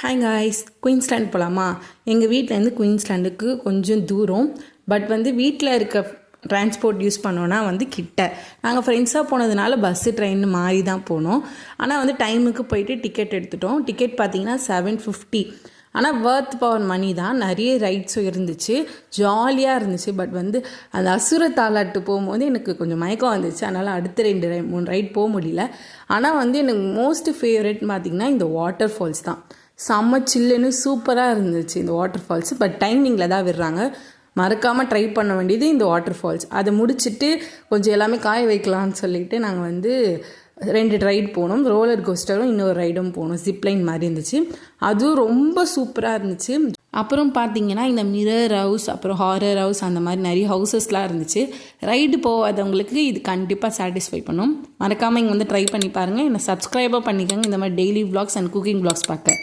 Hi guys, Queensland போகலாமா? எங்கள் வீட்டிலேருந்து குயின்ஸ்லாண்டுக்கு கொஞ்சம் தூரம். பட் வீட்டில் இருக்க டிரான்ஸ்போர்ட் யூஸ் பண்ணோன்னா கிட்ட. நாங்கள் ஃப்ரெண்ட்ஸாக போனதுனால பஸ்ஸு ட்ரெயின் மாறி தான் போனோம். ஆனால் டைமுக்கு போயிட்டு டிக்கெட் எடுத்துட்டோம். டிக்கெட் பார்த்திங்கன்னா 750. ஆனால் வர்த் பவர் மணி தான். நிறைய ரைட்ஸும் இருந்துச்சு, ஜாலியாக இருந்துச்சு. பட் அந்த அசுர தாலாட்டு போகும்போது எனக்கு கொஞ்சம் மயக்கம் வந்துச்சு. அதனால் அடுத்த 2-3 ரைட் போக முடியல. ஆனால் எனக்கு மோஸ்ட் ஃபேவரட்னு பார்த்திங்கன்னா இந்த வாட்டர் ஃபால்ஸ் தான். செம்ம சில்லுன்னு சூப்பராக இருந்துச்சு இந்த வாட்டர் ஃபால்ஸ். பட் டைமிங்கில் தான் விடுறாங்க. மறக்காமல் ட்ரை பண்ண வேண்டியது இந்த வாட்டர் ஃபால்ஸ். அதை முடிச்சுட்டு கொஞ்சம் எல்லாமே காய வைக்கலான்னு சொல்லிட்டு நாங்கள் 2 ரைடு போனோம். ரோலர் கோஸ்டரும் இன்னொரு ரைடும் போனோம். ஜிப்லைன் மாதிரி இருந்துச்சு. அதுவும் ரொம்ப சூப்பராக இருந்துச்சு. அப்புறம் பார்த்திங்கன்னா இந்த மிரர் ஹவுஸ், அப்புறம் ஹாரர் ஹவுஸ், அந்த மாதிரி நிறைய ஹவுசஸ்லாம் இருந்துச்சு. ரைடு போகாதவங்களுக்கு இது கண்டிப்பாக சாட்டிஸ்ஃபை பண்ணும். மறக்காமல் இங்கே ட்ரை பண்ணி பாருங்கள். என்னை சப்ஸ்கிரைபாக பண்ணிக்கோங்க இந்த மாதிரி daily vlogs and cooking vlogs பார்க்க.